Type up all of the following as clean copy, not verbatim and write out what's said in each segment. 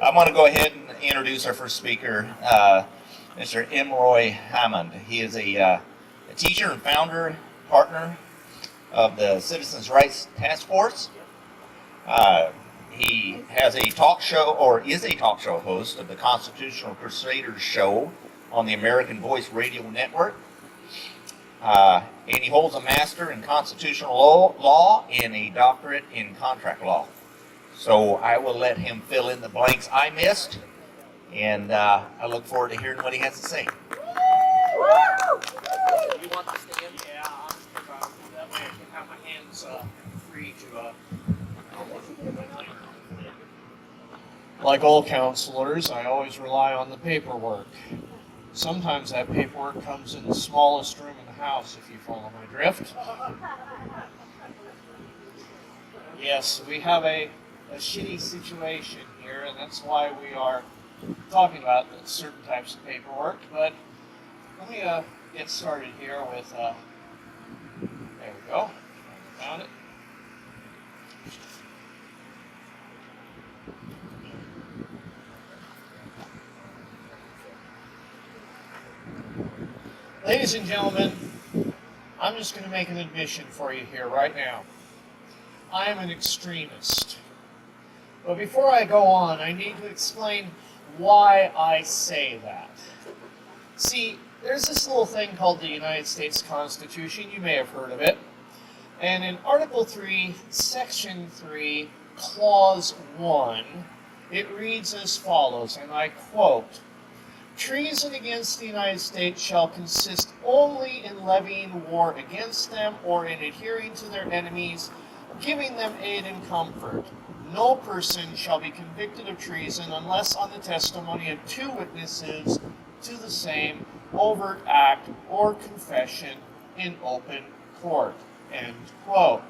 I'm going to go ahead and introduce our first speaker, Mr. M. Roy Hammond. He is a teacher and founder, partner of the Citizens' Rights Task Force. He has a talk show, or is a talk show host of the Constitutional Crusaders show on the American Voice Radio Network. And he holds a master in constitutional law and a doctorate in contract law. So I will let him fill in the blanks I missed, and I look forward to hearing what he has to say. You want to stand? Yeah, that way I can have my hands free to... Like all counselors, I always rely on the paperwork. Sometimes that paperwork comes in the smallest room in the house, if you follow my drift. Yes, we have a shitty situation here, and that's why we are talking about certain types of paperwork. But let me get started here with, there we go, found it. Ladies and gentlemen, I'm just going to make an admission for you here right now. I am an extremist. But before I go on, I need to explain why I say that. See, there's this little thing called the United States Constitution. You may have heard of it. And in Article 3, Section 3, Clause 1, it reads as follows, and I quote, "Treason against the United States shall consist only in levying war against them or in adhering to their enemies, giving them aid and comfort. No person shall be convicted of treason unless on the testimony of two witnesses to the same overt act or confession in open court." End quote.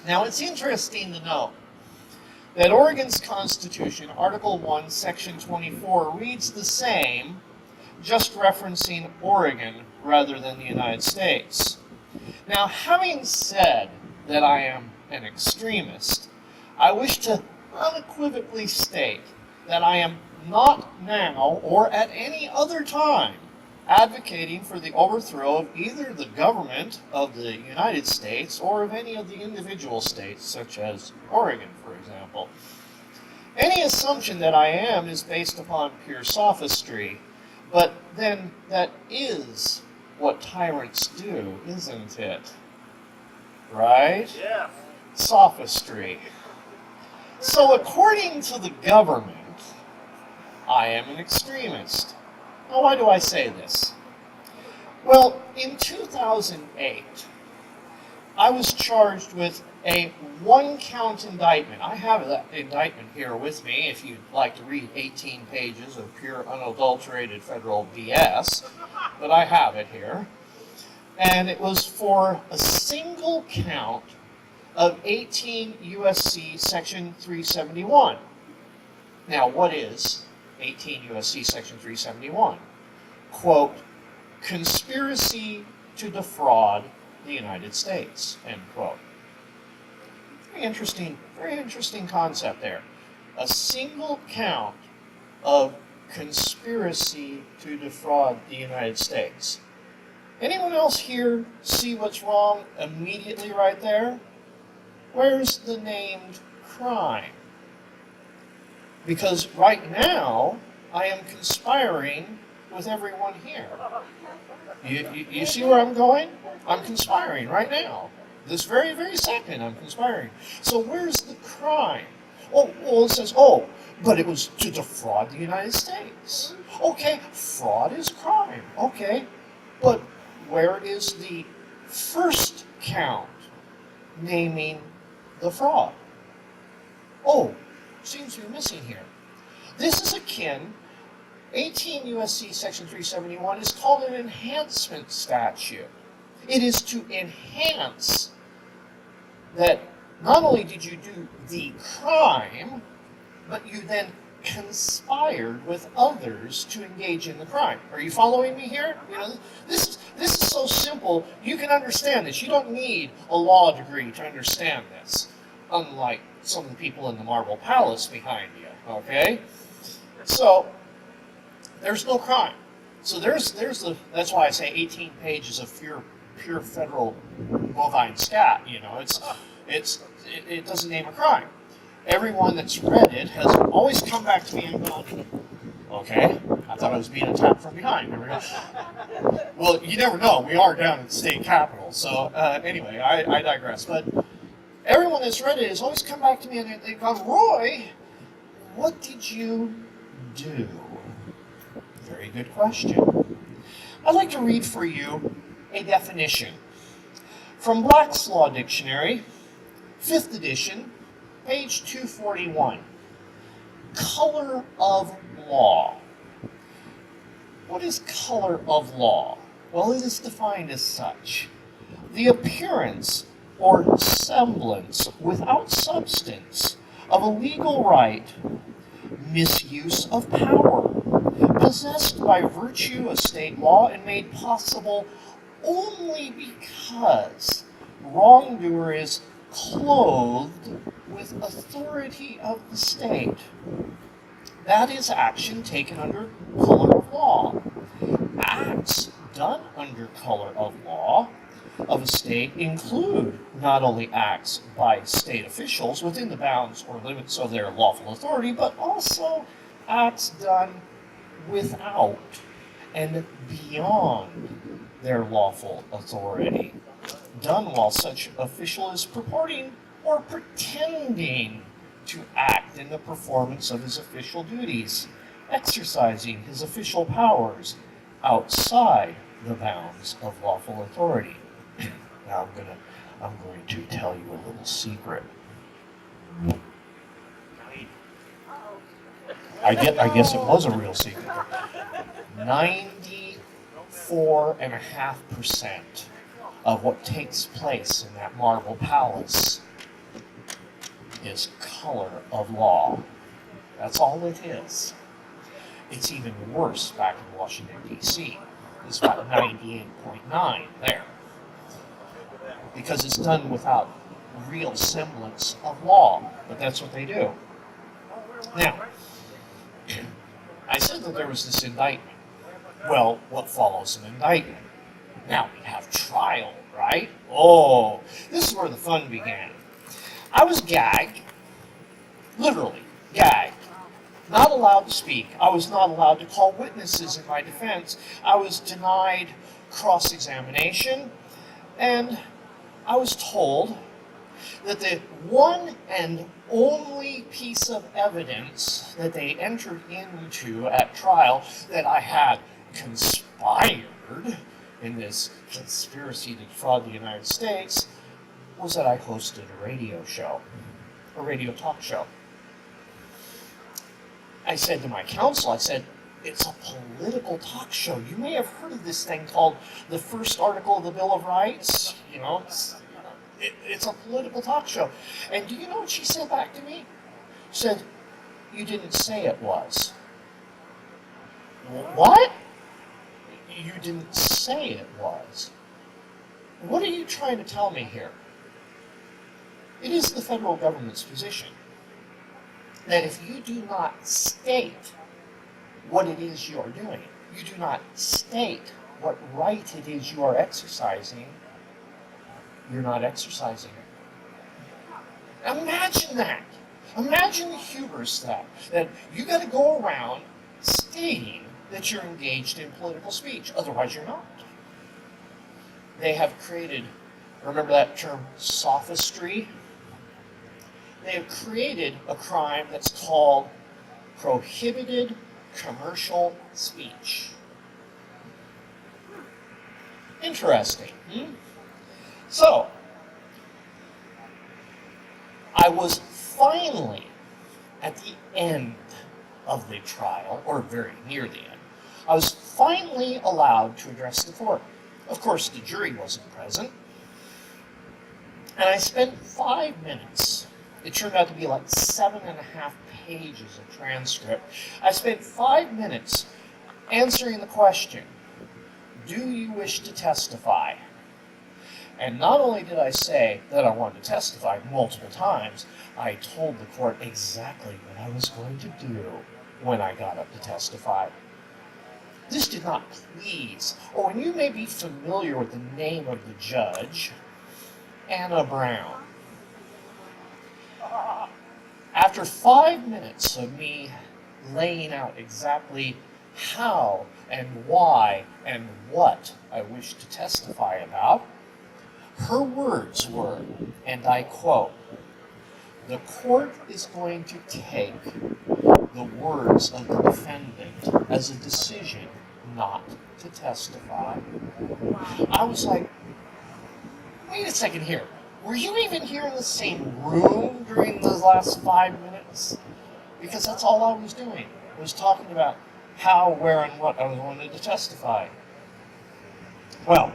Now it's interesting to note that Oregon's Constitution, Article 1, Section 24, reads the same, just referencing Oregon rather than the United States. Now, having said that I am an extremist, I wish to unequivocally state that I am not now or at any other time advocating for the overthrow of either the government of the United States or of any of the individual states, such as Oregon, for example. Any assumption that I am is based upon pure sophistry, but then that is what tyrants do, isn't it? Right? Yes. Sophistry. So according to the government, I am an extremist. Now, why do I say this? Well, in 2008, I was charged with a one-count indictment. I have that indictment here with me if you'd like to read 18 pages of pure, unadulterated federal BS, but I have it here. And it was for a single count of 18 U.S.C. Section 371. Now, what is 18 U.S.C. Section 371? Quote, "conspiracy to defraud the United States," end quote. Very interesting concept there. A single count of conspiracy to defraud the United States. Anyone else here see what's wrong immediately right there? Where's the named crime? Because right now, I am conspiring with everyone here. You see where I'm going? I'm conspiring right now. This very, very second, I'm conspiring. So where's the crime? Oh, well, it says, but it was to defraud the United States. Okay, fraud is crime. Okay, but where is the first count naming the fraud? Oh, seems to be missing here. This is akin, 18 U.S.C. Section 371 is called an enhancement statute. It is to enhance that not only did you do the crime, but you then conspired with others to engage in the crime. Are you following me here? You know, this is so simple. You can understand this. You don't need a law degree to understand this, unlike some of the people in the Marble Palace behind you. Okay? So, there's no crime. So that's why I say 18 pages of pure federal bovine scat, it doesn't name a crime. Everyone that's read it has always come back to me and gone, okay, I thought I was being attacked from behind. Well, you never know. We are down at the state capitol. So anyway, I digress. But everyone that's read it has always come back to me and they've gone, Roy, what did you do? Very good question. I'd like to read for you a definition from Black's Law Dictionary, 5th edition, page 241. Color of law. What is color of law? Well, it is defined as such: the appearance or semblance without substance of a legal right, misuse of power, possessed by virtue of state law and made possible only because wrongdoer is clothed with authority of the state. That is action taken under color of law. Acts done under color of law of a state include not only acts by state officials within the bounds or limits of their lawful authority, but also acts done without and beyond their lawful authority, done while such official is purporting or pretending to act in the performance of his official duties, exercising his official powers outside the bounds of lawful authority. Now I'm going to tell you a little secret. I guess it was a real secret. 94.5% of what takes place in that marble palace is color of law. That's all it is. It's even worse back in Washington, D.C. It's about 98.9 there. Because it's done without real semblance of law. But that's what they do. Now, I said that there was this indictment. Well, what follows an indictment? Now we have trial, right? Oh, this is where the fun began. I was gagged, literally gagged, not allowed to speak. I was not allowed to call witnesses in my defense. I was denied cross-examination, and I was told that the one and only piece of evidence that they entered into at trial that I had conspired in this conspiracy to defraud the United States was that I hosted a radio show, a radio talk show. I said to my counsel, I said, it's a political talk show. You may have heard of this thing called the first article of the Bill of Rights. It's a political talk show. And do you know what she said back to me? She said, you didn't say it was. What? You didn't say it was. What are you trying to tell me here? It is the federal government's position that if you do not state what it is you are doing, you do not state what right it is you are exercising, you're not exercising it. Imagine that. Imagine the hubris that you got to go around stating that you're engaged in political speech. Otherwise, you're not. They have created, remember that term, sophistry? They have created a crime that's called prohibited commercial speech. Interesting. So, I was finally at the end of the trial, or very near the end. I was finally allowed to address the court. Of course, the jury wasn't present. And I spent 5 minutes. It turned out to be like 7.5 pages of transcript. I spent 5 minutes answering the question, do you wish to testify? And not only did I say that I wanted to testify multiple times, I told the court exactly what I was going to do when I got up to testify. This did not please, or you may be familiar with the name of the judge, Anna Brown. After 5 minutes of me laying out exactly how and why and what I wished to testify about, her words were, and I quote, "The court is going to take the words of the defendant as a decision not to testify." I was like, wait a second here. Were you even here in the same room during those last 5 minutes? Because that's all I was doing, was talking about how, where, and what I was wanted to testify. Well,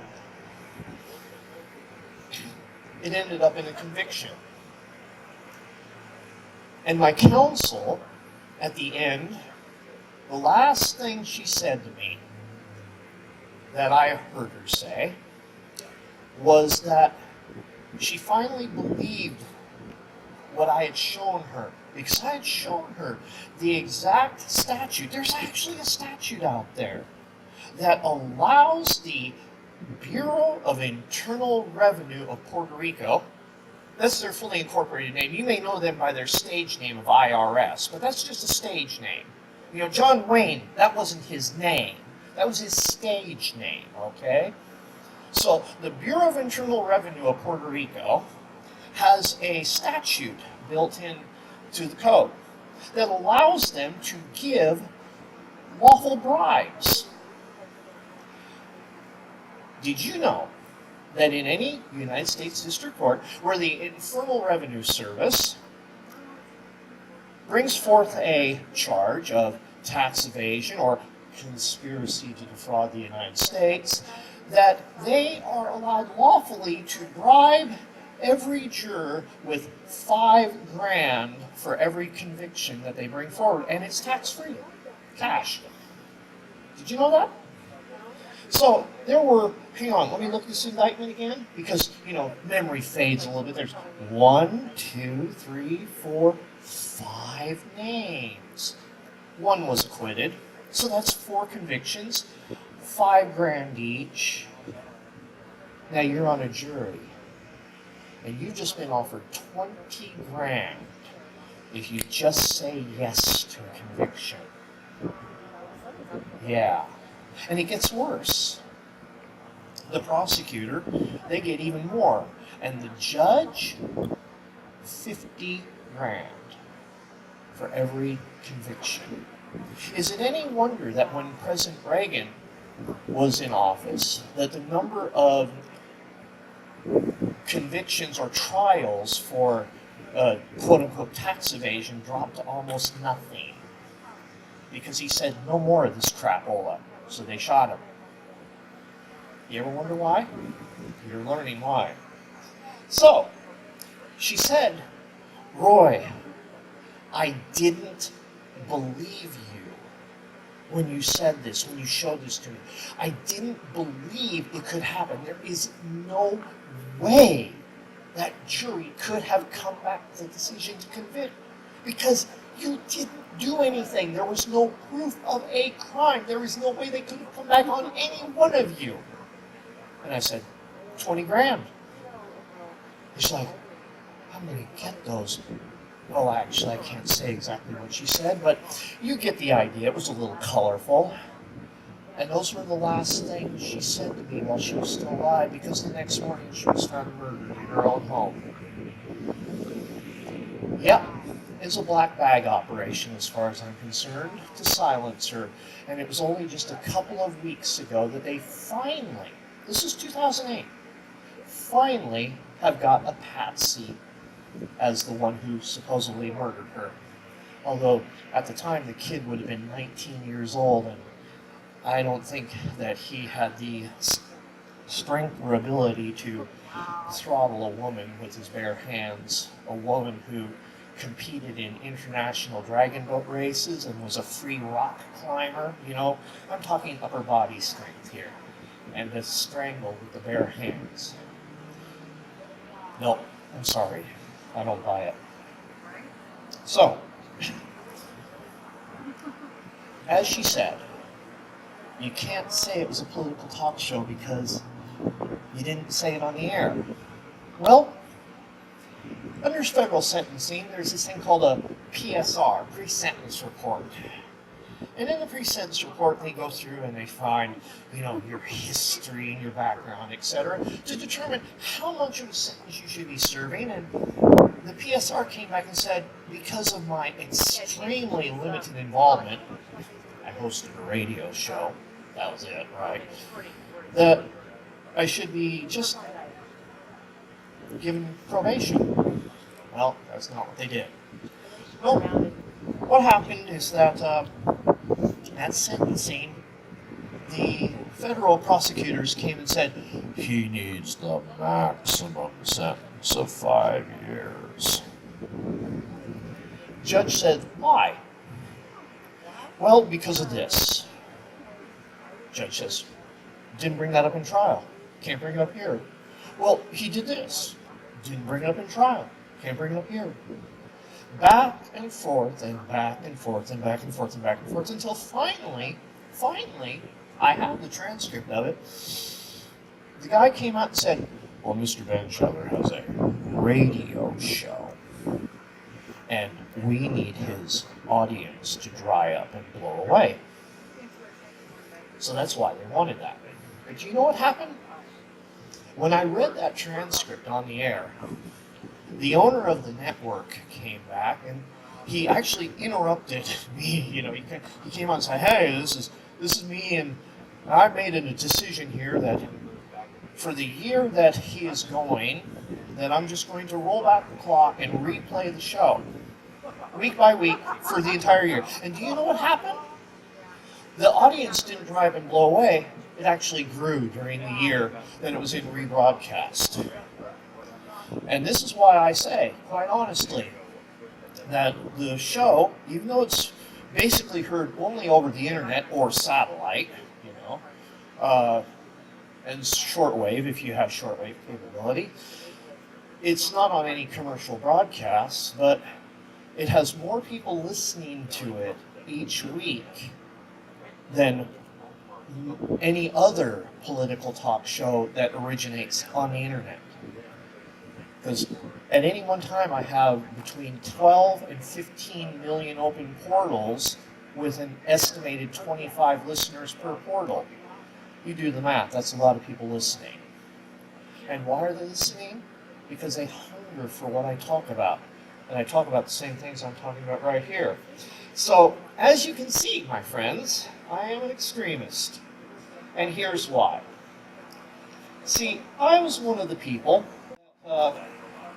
it ended up in a conviction. And my counsel, at the end, the last thing she said to me that I heard her say was that she finally believed what I had shown her, because I had shown her the exact statute. There's actually a statute out there that allows the Bureau of Internal Revenue of Puerto Rico, that's their fully incorporated name. You may know them by their stage name of IRS, but that's just a stage name. You know, John Wayne, that wasn't his name. That was his stage name, okay? So the Bureau of Internal Revenue of Puerto Rico has a statute built in to the code that allows them to give lawful bribes. Did you know that in any United States District Court where the Internal Revenue Service brings forth a charge of tax evasion or conspiracy to defraud the United States, that they are allowed lawfully to bribe every juror with $5,000 for every conviction that they bring forward, and it's tax-free, cash. Did you know that? So there were, hang on, let me look this indictment again, because, you know, memory fades a little bit. There's 1, 2, 3, 4, 5 names. One was acquitted, so that's 4 convictions, $5,000 each. Now you're on a jury, and you've just been offered $20,000 if you just say yes to a conviction. Yeah. And it gets worse. The prosecutor, they get even more. And the judge, $50,000 for every conviction. Is it any wonder that when President Reagan was in office, that the number of convictions or trials for quote-unquote tax evasion dropped to almost nothing? Because he said, no more of this crapola. So they shot him. You ever wonder why? You're learning why. So, she said, Roy, I didn't believe you when you said this, when you showed this to me. I didn't believe it could happen. There is no way that jury could have come back with a decision to convict, because you didn't do anything. There was no proof of a crime. There was no way they could have come back on any one of you. And I said, $20,000. She's like, I'm going to get those. Well, actually, I can't say exactly what she said, but you get the idea. It was a little colorful. And those were the last things she said to me while she was still alive, because the next morning she was found murdered in her own home. Yep. It's a black bag operation as far as I'm concerned, to silence her. And it was only just a couple of weeks ago that they finally, this is 2008, finally have got a patsy as the one who supposedly murdered her. Although at the time the kid would have been 19 years old, and I don't think that he had the strength or ability to throttle a woman with his bare hands, a woman who competed in international dragon boat races and was a free rock climber. You know, I'm talking upper body strength here, and to strangle with the bare hands. No, I'm sorry. I don't buy it. So, as she said, you can't say it was a political talk show because you didn't say it on the air. Well, under federal sentencing, there's this thing called a PSR, pre-sentence report. And in the pre-sentence report, they go through and they find, your history and your background, etc., to determine how much of a sentence you should be serving. And the PSR came back and said, because of my extremely limited involvement, I hosted a radio show, that was it, right? That I should be just given probation. Well, that's not what they did. No, what happened is that at sentencing, the federal prosecutors came and said, he needs the maximum sentence of 5 years. Judge said, why? Well, because of this. Judge says, didn't bring that up in trial. Can't bring it up here. Well, he did this. Didn't bring it up in trial. Can't bring it up here. Back and forth and back and forth and back and forth and back and forth until finally, I have the transcript of it. The guy came out and said, well, Mr. Bendshadler has a radio show, and we need his audience to dry up and blow away. So that's why they wanted that. But you know what happened? When I read that transcript on the air, the owner of the network came back and he actually interrupted me. He came on and said, hey, this is me, and I made a decision here that for the year that he is going, that I'm just going to roll back the clock and replay the show week by week for the entire year. And do you know what happened? The audience didn't dry up and blow away. It actually grew during the year that it was in rebroadcast. And this is why I say, quite honestly, that the show, even though it's basically heard only over the internet or satellite, and shortwave, if you have shortwave capability, it's not on any commercial broadcasts, but it has more people listening to it each week than any other political talk show that originates on the internet. Because at any one time I have between 12 and 15 million open portals with an estimated 25 listeners per portal. You do the math, that's a lot of people listening. And why are they listening? Because they hunger for what I talk about. And I talk about the same things I'm talking about right here. So, as you can see, my friends, I am an extremist. And here's why. See, I was one of the people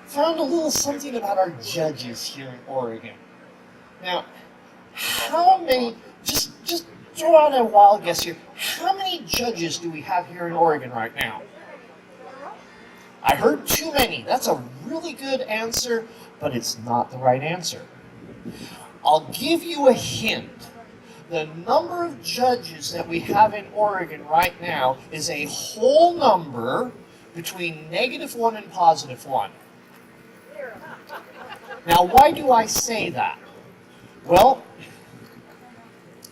found a little something about our judges here in Oregon. Now, how many, just throw out a wild guess here, how many judges do we have here in Oregon right now? I heard too many. That's a really good answer, but it's not the right answer. I'll give you a hint. The number of judges that we have in Oregon right now is a whole number between -1 and +1. Now, why do I say that? Well,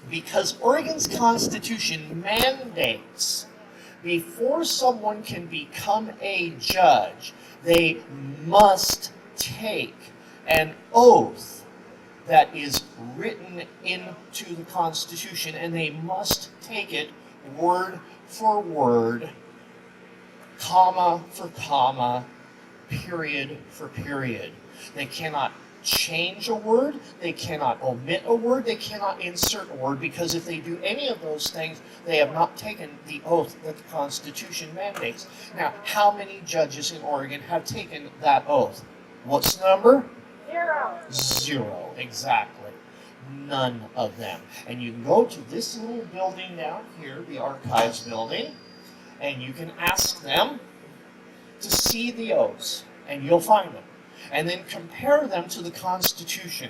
because Oregon's Constitution mandates before someone can become a judge, they must take an oath that is written into the Constitution, and they must take it word for word, comma for comma, period for period. They cannot change a word, they cannot omit a word, they cannot insert a word, because if they do any of those things, they have not taken the oath that the Constitution mandates. Now, how many judges in Oregon have taken that oath? What's the number? 0. 0, exactly. None of them. And you can go to this little building down here, the Archives building, and you can ask them to see the oaths, and you'll find them. And then compare them to the Constitution,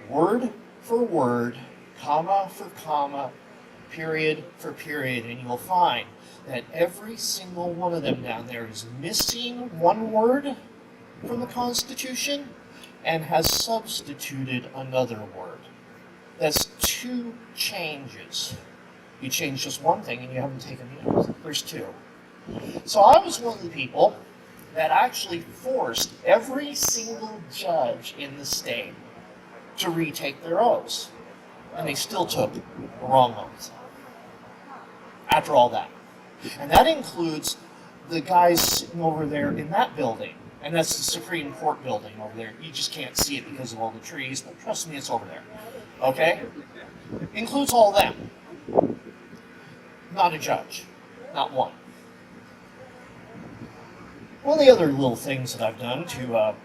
word for word, comma for comma, period for period, and you'll find that every single one of them down there is missing one word from the Constitution and has substituted another word. That's two changes. You change just one thing and you haven't taken the oath. There's two. So I was one of the people that actually forced every single judge in the state to retake their oaths. And they still took the wrong oath after all that. And that includes the guys sitting over there in that building. And that's the Supreme Court building over there. You just can't see it because of all the trees, but trust me, it's over there. Okay? Includes all them. Not a judge. Not one. One of the other little things that I've done to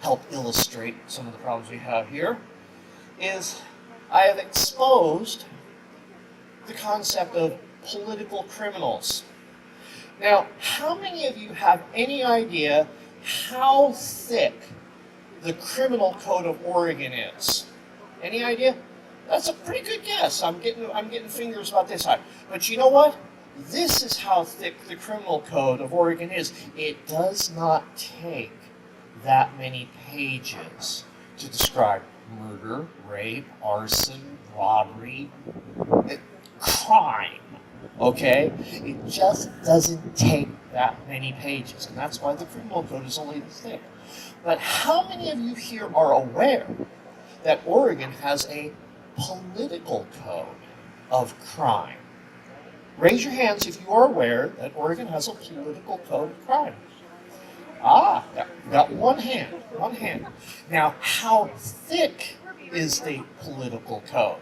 help illustrate some of the problems we have here is I have exposed the concept of political criminals. Now, how many of you have any idea how thick the criminal code of Oregon is? Any idea? That's a pretty good guess. I'm getting fingers about this high. But you know what? This is how thick the criminal code of Oregon is. It does not take that many pages to describe murder, rape, arson, robbery, crime. Okay? It just doesn't take that many pages, and that's why the criminal code is only this thick. But how many of you here are aware that Oregon has a political code of crime? Raise your hands if you are aware that Oregon has a political code of crime. Ah, got one hand, one hand. Now, how thick is the political code?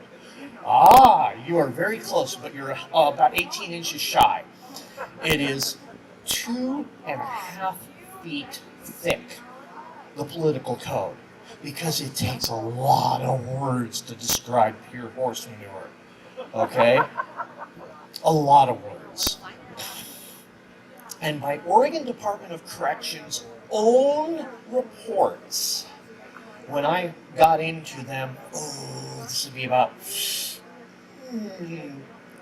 Ah, you are very close, but you're about 18 inches shy. It is 2.5 feet thick, the political code, because it takes a lot of words to describe pure horse manure. Okay? A lot of words. And by Oregon Department of Corrections' own reports, when I got into them, this would be about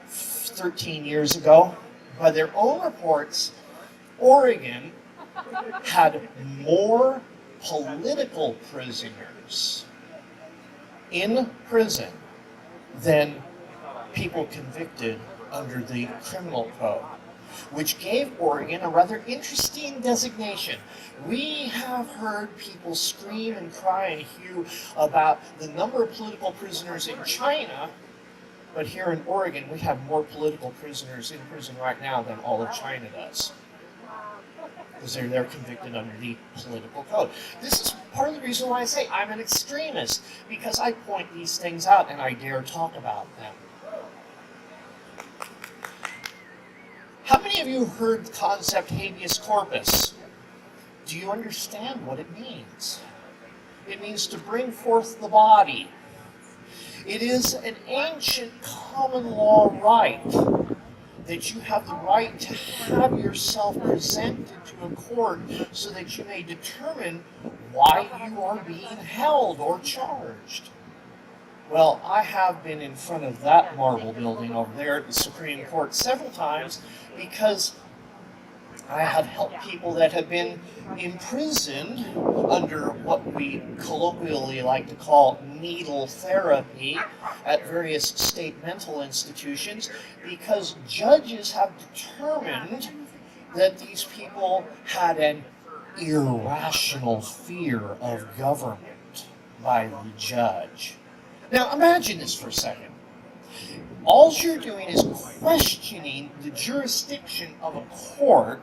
13 years ago, by their own reports, Oregon had more political prisoners in prison than people convicted under the criminal code, which gave Oregon a rather interesting designation. We have heard people scream and cry and hew about the number of political prisoners in China, but here in Oregon we have more political prisoners in prison right now than all of China does, because they're convicted under the political code. This is part of the reason why I say I'm an extremist, because I point these things out and I dare talk about them. How many of you heard the concept Habeas Corpus? Do you understand what it means? It means to bring forth the body. It is an ancient common law right that you have the right to have yourself presented to a court so that you may determine why you are being held or charged. Well, I have been in front of that marble building over there at the Supreme Court several times because I have helped people that have been imprisoned under what we colloquially like to call needle therapy at various state mental institutions, because judges have determined that these people had an irrational fear of government by the judge. Now imagine this for a second. All you're doing is questioning the jurisdiction of a court,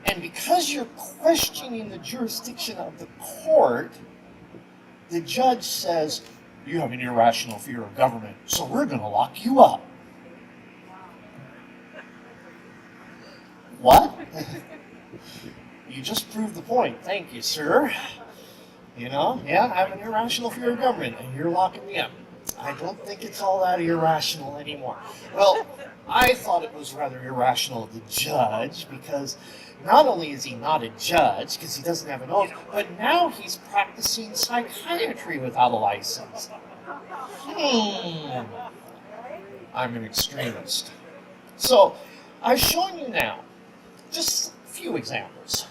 and because you're questioning the jurisdiction of the court, the judge says, you have an irrational fear of government, so we're going to lock you up. What? You just proved the point. Thank you, sir. You know, yeah, I have an irrational fear of government, and you're locking me up. I don't think it's all that irrational anymore. Well, I thought it was rather irrational of the judge, because not only is he not a judge, because he doesn't have an oath, but now he's practicing psychiatry without a license. I'm an extremist. So, I've shown you now just a few examples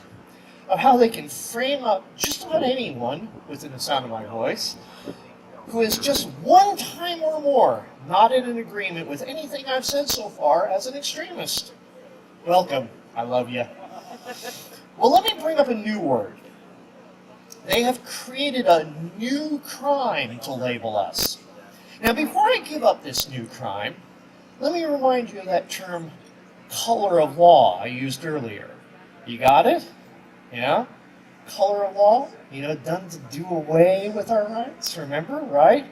of how they can frame up just about anyone within the sound of my voice who is just one time or more not in an agreement with anything I've said so far as an extremist. Welcome. I love you. Well, let me bring up a new word. They have created a new crime to label us. Now, before I give up this new crime, let me remind you of that term, color of law, I used earlier. You got it? Yeah? Color of law? Done to do away with our rights, remember, right?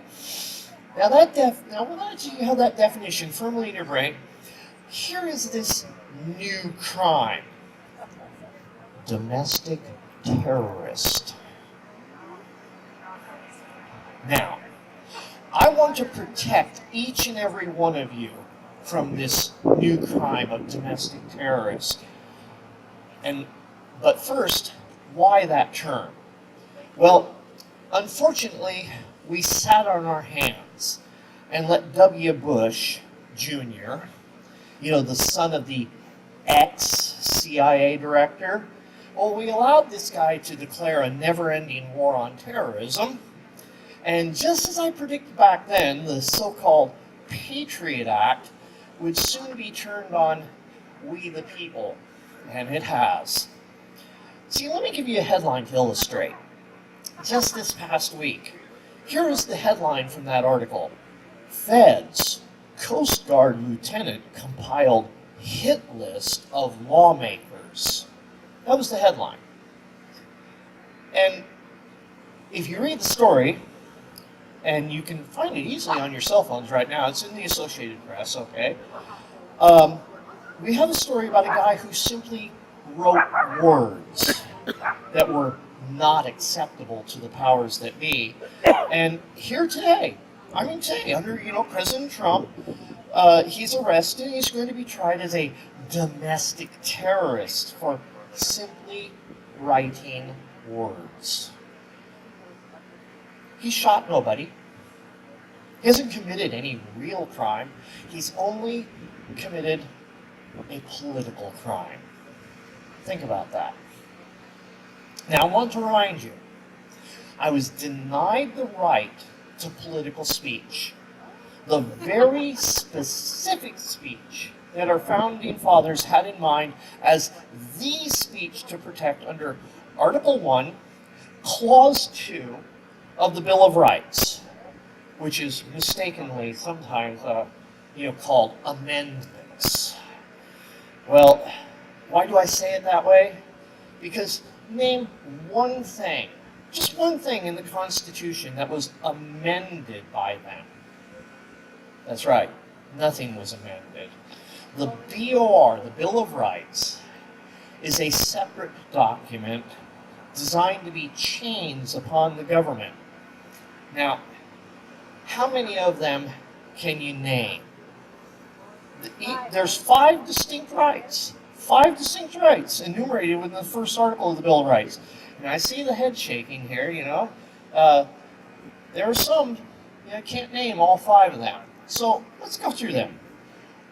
Now, we'll let you have that definition firmly in your brain. Here is this new crime. Domestic terrorist. Now, I want to protect each and every one of you from this new crime of domestic terrorist. But first, why that term? Well, unfortunately, we sat on our hands and let W. Bush Jr., the son of the ex-CIA director, well, we allowed this guy to declare a never-ending war on terrorism. And just as I predicted back then, the so-called Patriot Act would soon be turned on we the people. And it has. See, let me give you a headline to illustrate. Just this past week, here is the headline from that article. Feds, Coast Guard lieutenant compiled hit list of lawmakers. That was the headline. And if you read the story, and you can find it easily on your cell phones right now, it's in the Associated Press, okay? We have a story about a guy who simply wrote words that were not acceptable to the powers that be. And here today, under, President Trump, he's arrested. He's going to be tried as a domestic terrorist for simply writing words. He shot nobody. He hasn't committed any real crime. He's only committed a political crime. Think about that. Now, I want to remind you, I was denied the right to political speech. The very specific speech that our founding fathers had in mind as the speech to protect under Article 1, Clause 2 of the Bill of Rights, which is mistakenly sometimes called amendments. Well, why do I say it that way? Because name one thing, just one thing in the Constitution that was amended by them. That's right, nothing was amended. The BOR, the Bill of Rights, is a separate document designed to be chains upon the government. Now, how many of them can you name? There's 5 distinct rights. 5 distinct rights enumerated within the first article of the Bill of Rights. And I see the head shaking here, There are some, I can't name all 5 of them. So let's go through them.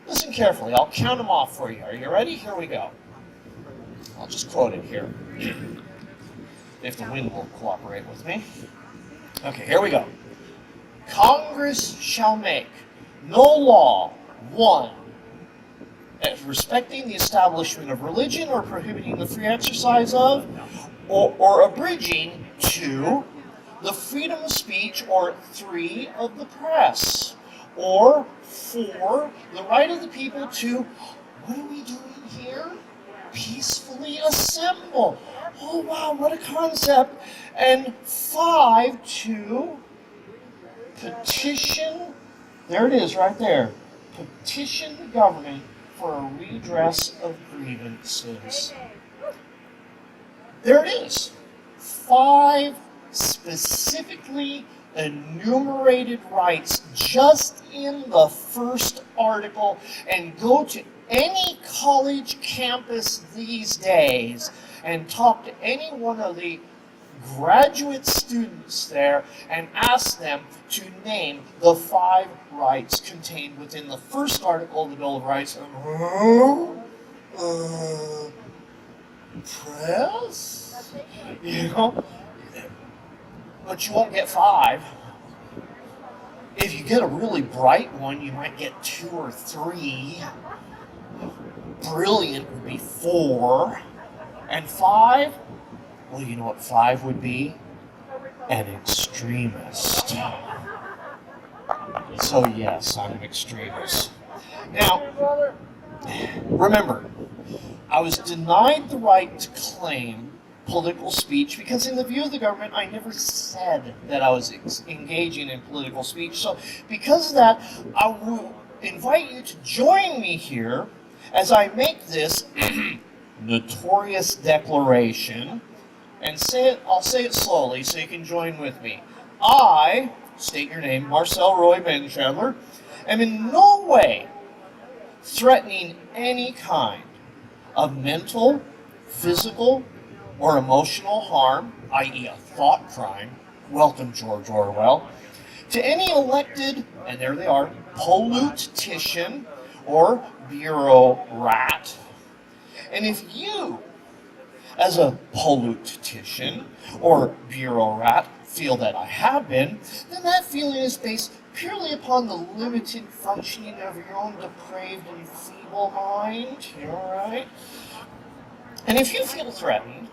Listen carefully. I'll count them off for you. Are you ready? Here we go. I'll just quote it here. If the wind will cooperate with me. Okay, here we go. Congress shall make no law, 1, respecting the establishment of religion or prohibiting the free exercise of, or abridging, 2, the freedom of speech, or 3, of the press, or 4, the right of the people to, what are we doing here? Peacefully assemble. Oh wow, what a concept. And 5, to petition, there it is right there, petition the government for a redress of grievances. There it is. 5 specifically enumerated rights just in the first article, and go to any college campus these days and talk to any one of the graduate students there and ask them to name the 5 rights contained within the first article of the Bill of Rights. press, you know, but you won't get 5. If you get a really bright one, you might get 2 or 3. Brilliant would be 4. And 5? Well, you know what 5 would be? An extremist. So yes, I'm an extremist. Now, remember, I was denied the right to claim political speech because in the view of the government, I never said that I was engaging in political speech. So because of that, I will invite you to join me here as I make this notorious declaration, and I'll say it slowly so you can join with me. I, state your name, Marcel RoyBendshadler, am in no way threatening any kind of mental, physical, or emotional harm, i.e. a thought crime, welcome George Orwell, to any elected, and there they are, politician or bureau rat. And if you, as a politician or bureau rat, feel that I have been, then that feeling is based purely upon the limited functioning of your own depraved and feeble mind. You all right? And if you feel threatened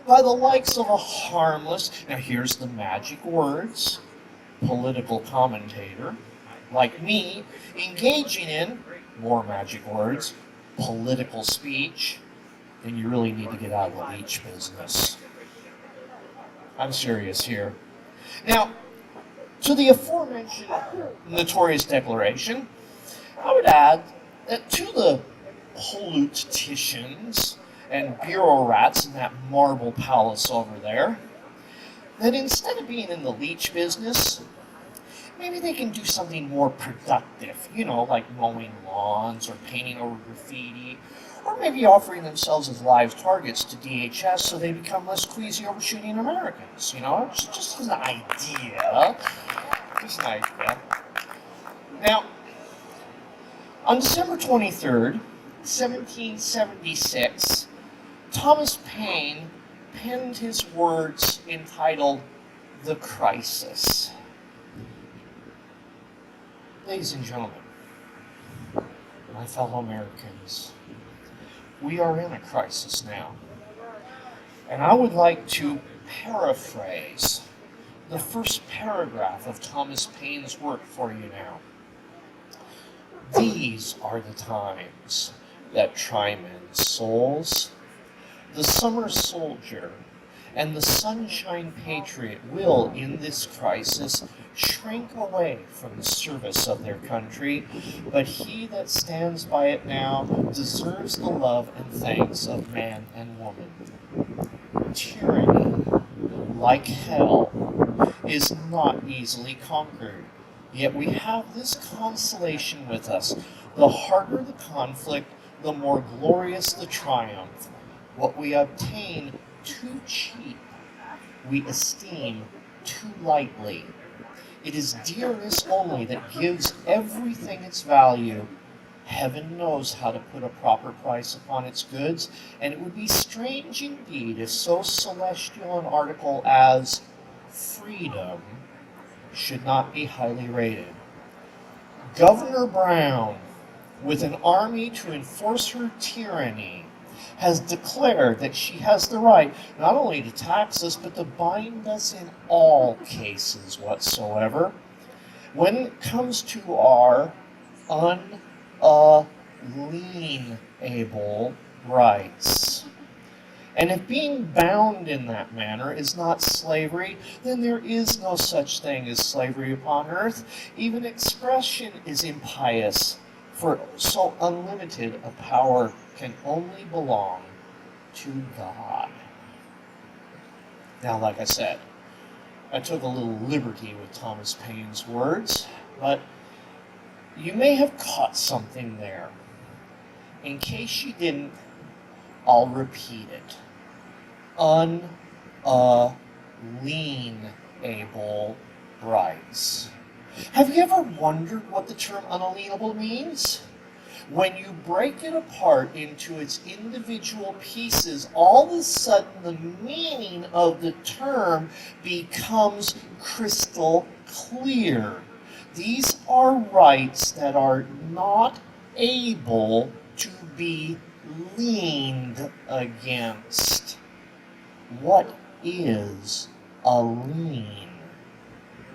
by the likes of a harmless, now here's the magic words, political commentator, like me, engaging in, more magic words, political speech, then you really need to get out of the leech business. I'm serious here. Now, to the aforementioned notorious declaration, I would add that to the politicians and bureau rats in that marble palace over there, that instead of being in the leech business, maybe they can do something more productive, you know, like mowing lawns or painting over graffiti, or maybe offering themselves as live targets to DHS so they become less queasy over shooting Americans, you know? It's just an idea. Just an idea. Now, on December 23rd, 1776, Thomas Paine penned his words entitled The Crisis. Ladies and gentlemen, my fellow Americans, we are in a crisis now. And I would like to paraphrase the first paragraph of Thomas Paine's work for you now. These are the times that try men's souls. The summer soldier and the sunshine patriot will, in this crisis, shrink away from the service of their country, but he that stands by it now deserves the love and thanks of man and woman. Tyranny, like hell, is not easily conquered, yet we have this consolation with us. The harder the conflict, the more glorious the triumph. What we obtain too cheap, we esteem too lightly. It is dearness only that gives everything its value. Heaven knows how to put a proper price upon its goods, and it would be strange indeed if so celestial an article as freedom should not be highly rated. Governor Brown, with an army to enforce her tyranny, has declared that she has the right not only to tax us, but to bind us in all cases whatsoever when it comes to our unalienable rights. And if being bound in that manner is not slavery, then there is no such thing as slavery upon earth. Even expression is impious, for so unlimited a power can only belong to God. Now, like I said, I took a little liberty with Thomas Paine's words, but you may have caught something there. In case you didn't, I'll repeat it. Unalienable rights. Have you ever wondered what the term unalienable means? When you break it apart into its individual pieces, all of a sudden the meaning of the term becomes crystal clear. These are rights that are not able to be leaned against. What is a lien?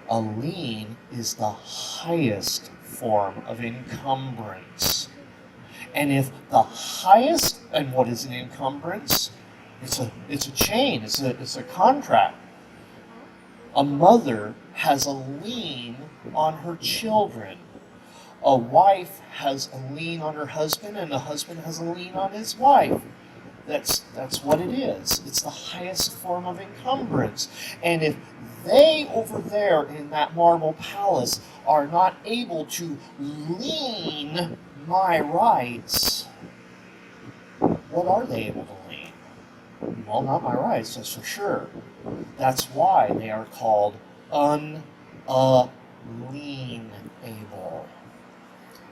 A lien is the highest form of encumbrance. And if the highest, and what is an encumbrance? It's a chain, it's a contract. A mother has a lien on her children. A wife has a lien on her husband, and a husband has a lien on his wife. That's what it is. It's the highest form of encumbrance. And if they over there in that marble palace are not able to lien my rights, what are they able to lien? Well, not my rights, that's for sure. That's why they are called unalienable.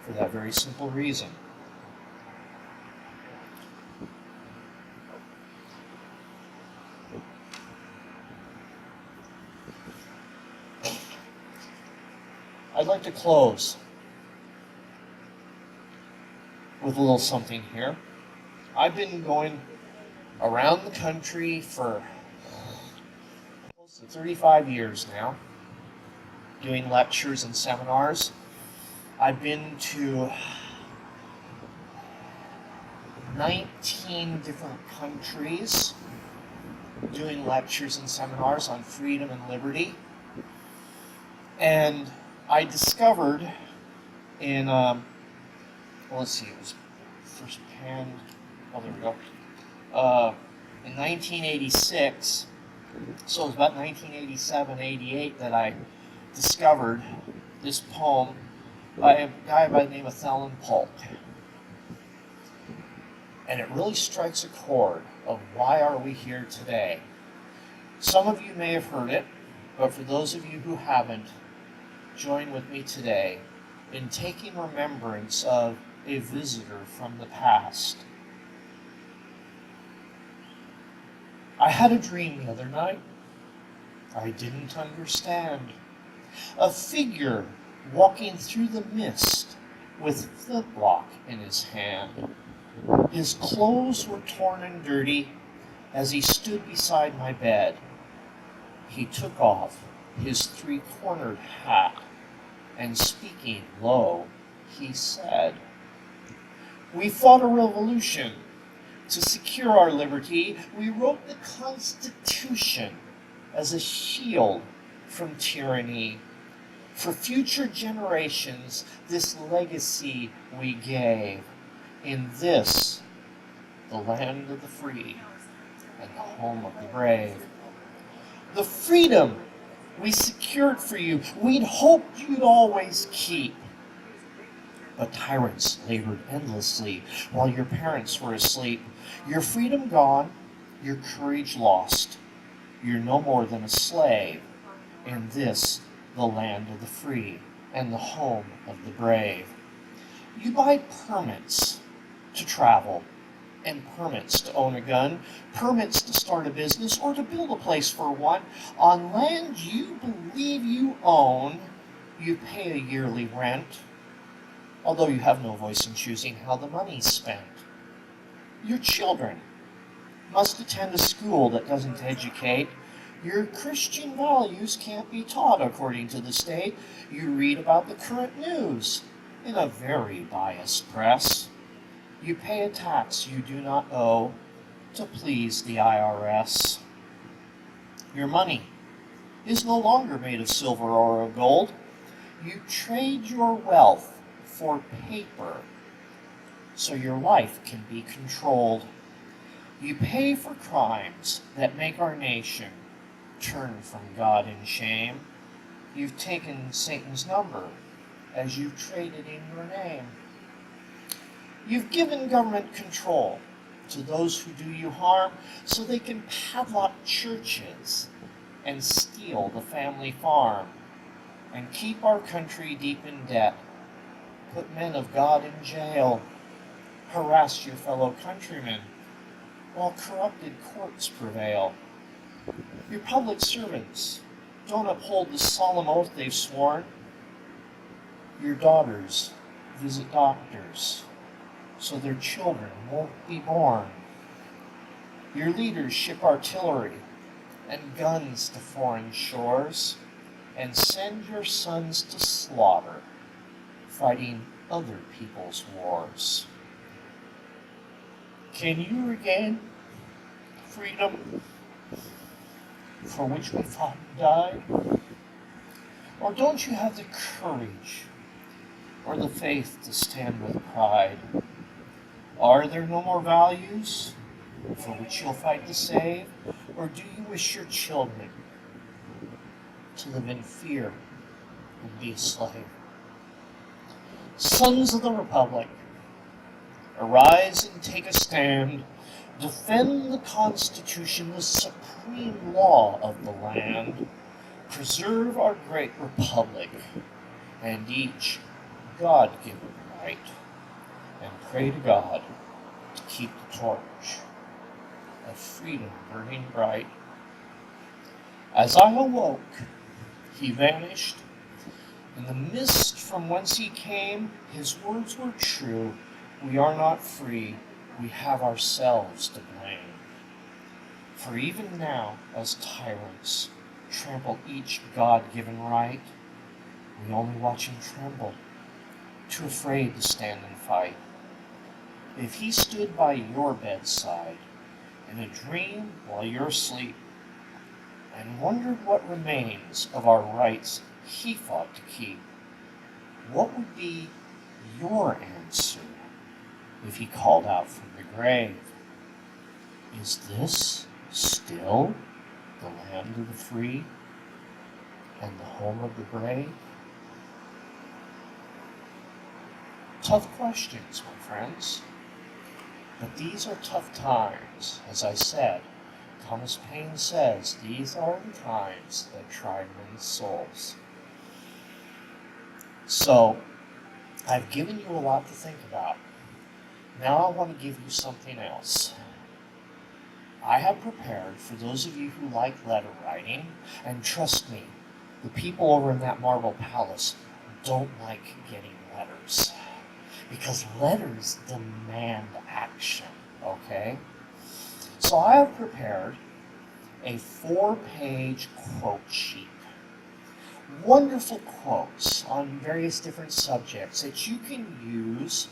For that very simple reason. I'd like to close with a little something here. I've been going around the country for close to 35 years now, doing lectures and seminars. I've been to 19 different countries, doing lectures and seminars on freedom and liberty. And I discovered in, let's see, it was first panned, oh, there we go, in 1986, so it was about 1987, 88 that I discovered this poem by a guy by the name of Thelen Polk. And it really strikes a chord of why are we here today. Some of you may have heard it, but for those of you who haven't, join with me today in taking remembrance of a visitor from the past. I had a dream the other night. I didn't understand. A figure walking through the mist with flintlock in his hand. His clothes were torn and dirty as he stood beside my bed. He took off his three-cornered hat, and speaking low, he said, "We fought a revolution. To secure our liberty, we wrote the Constitution as a shield from tyranny. For future generations, this legacy we gave. In this, the land of the free and the home of the brave. The freedom we secured for you, we'd hoped you'd always keep. But tyrants labored endlessly while your parents were asleep. Your freedom gone, your courage lost. You're no more than a slave in this, the land of the free and the home of the brave. You buy permits to travel and permits to own a gun, permits to start a business or to build a place for one. On land you believe you own, you pay a yearly rent, although you have no voice in choosing how the money's spent. Your children must attend a school that doesn't educate. Your Christian values can't be taught according to the state. You read about the current news in a very biased press. You pay a tax you do not owe to please the IRS. Your money is no longer made of silver or of gold. You trade your wealth for paper so your life can be controlled. You pay for crimes that make our nation turn from God in shame. You've taken Satan's number as you've traded in your name. You've given government control to those who do you harm so they can padlock churches and steal the family farm and keep our country deep in debt put men of God in jail, harass your fellow countrymen, while corrupted courts prevail. Your public servants don't uphold the solemn oath they've sworn. Your daughters visit doctors, so their children won't be born. Your leaders ship artillery and guns to foreign shores, and send your sons to slaughter, fighting other people's wars. Can you regain freedom for which we fought and died? Or don't you have the courage or the faith to stand with pride? Are there no more values for which you'll fight to save? Or do you wish your children to live in fear and be a slave? Sons of the Republic, arise and take a stand. Defend the Constitution, the supreme law of the land. Preserve our great republic and each God-given right. And pray to God to keep the torch of freedom burning bright. As I awoke, he vanished. In the mist from whence he came, his words were true. We are not free, we have ourselves to blame. For even now, as tyrants trample each God-given right, we only watch and tremble, too afraid to stand and fight. If he stood by your bedside in a dream while you're asleep, and wondered what remains of our rights he fought to keep, what would be your answer if he called out from the grave? Is this still the land of the free and the home of the brave? Tough questions, my friends. But these are tough times. As I said, Thomas Paine says, these are the times that try men's souls. So, I've given you a lot to think about. Now I want to give you something else. I have prepared for those of you who like letter writing, and trust me, the people over in that marble palace don't like getting letters. Because letters demand action, okay? So I have prepared a 4-page quote sheet. Wonderful quotes on various different subjects that you can use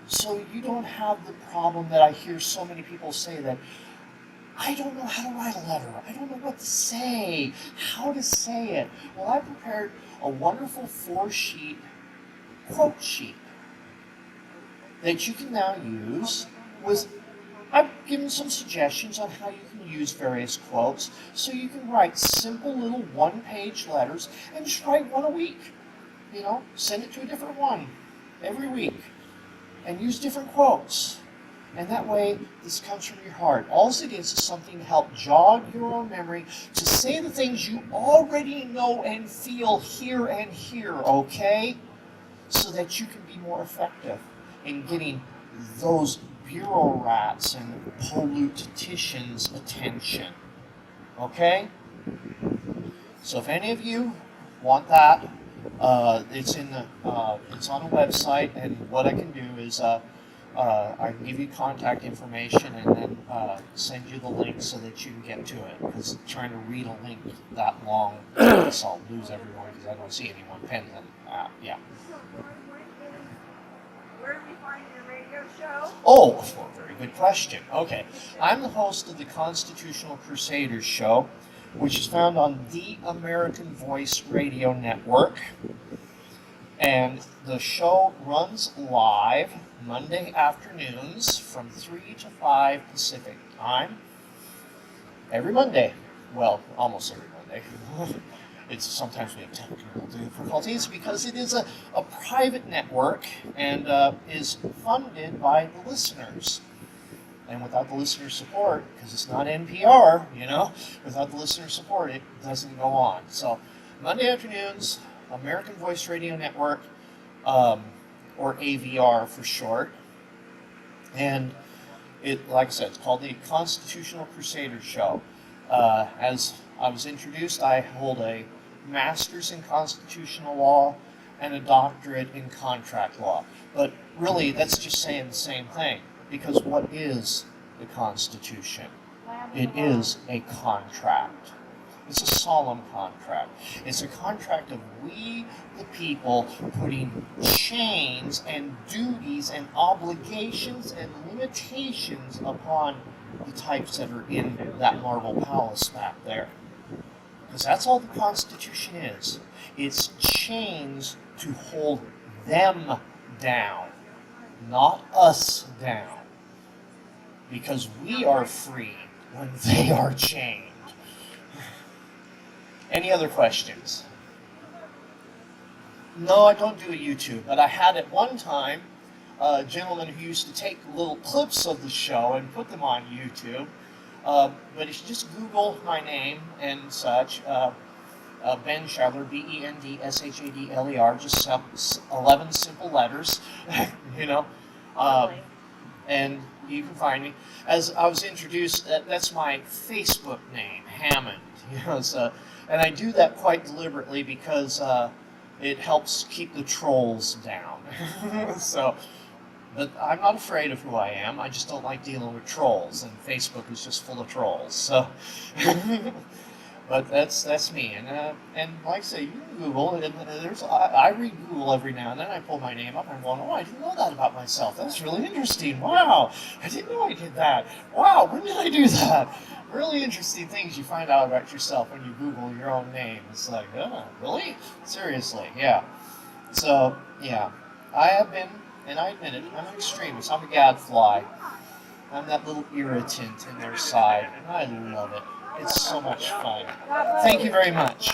so you don't have the problem that I hear so many people say that I don't know how to write a letter. I don't know what to say, how to say it. Well, I prepared a wonderful 4-sheet quote sheet that you can now use with, I've given some suggestions on how you can use various quotes so you can write simple little 1-page letters and just write one a week. You know, send it to a different one every week and use different quotes. And that way, this comes from your heart. All it is something to help jog your own memory to say the things you already know and feel here and here, okay? So that you can be more effective in getting those bureau rats and politicians' attention. Okay? So if any of you want that, it's on a website, and what I can do is I can give you contact information and then send you the link so that you can get to it. Because trying to read a link that long, I guess I'll lose everyone because I don't see anyone pinned. Yeah. Where do we find your radio show? Oh, well, very good question. Okay. I'm the host of the Constitutional Crusaders show, which is found on the American Voice Radio Network. And the show runs live Monday afternoons from 3 to 5 Pacific time. Every Monday. Well, almost every Monday. It's sometimes we have technical difficulties because it is a private network and is funded by the listeners. And without the listener support, because it's not NPR, you know, without the listener support, it doesn't go on. So Monday afternoons, American Voice Radio Network, or AVR for short. And it, like I said, it's called the Constitutional Crusaders Show. As I was introduced, I hold a master's in constitutional law and a doctorate in contract law. But really, that's just saying the same thing, because what is the Constitution? It is a contract. It's a solemn contract. It's a contract of we, the people, putting chains and duties and obligations and limitations upon the types that are in that marble palace back there. Because that's all the Constitution is. It's chains to hold them down, not us down. Because we are free when they are chained. Any other questions? No, I don't do a YouTube, but I had at one time a gentleman who used to take little clips of the show and put them on YouTube. But if you just Google my name and such, Bendshadler, Bendshadler, just 11 simple letters, you know, and you can find me. As I was introduced, that's my Facebook name, Hammond. You know, and I do that quite deliberately because it helps keep the trolls down. But I'm not afraid of who I am. I just don't like dealing with trolls, and Facebook is just full of trolls. So, but that's me. And like I say, you can Google it. And I read Google every now and then. I pull my name up and I'm going, oh, I didn't know that about myself. That's really interesting. Wow, I didn't know I did that. Wow, when did I do that? Really interesting things you find out about yourself when you Google your own name. It's like, oh, really? Seriously, yeah. So, yeah, I have been. And I admit it, I'm an extremist. I'm a gadfly. I'm that little irritant in their side, and I love it. It's so much fun. Thank you very much.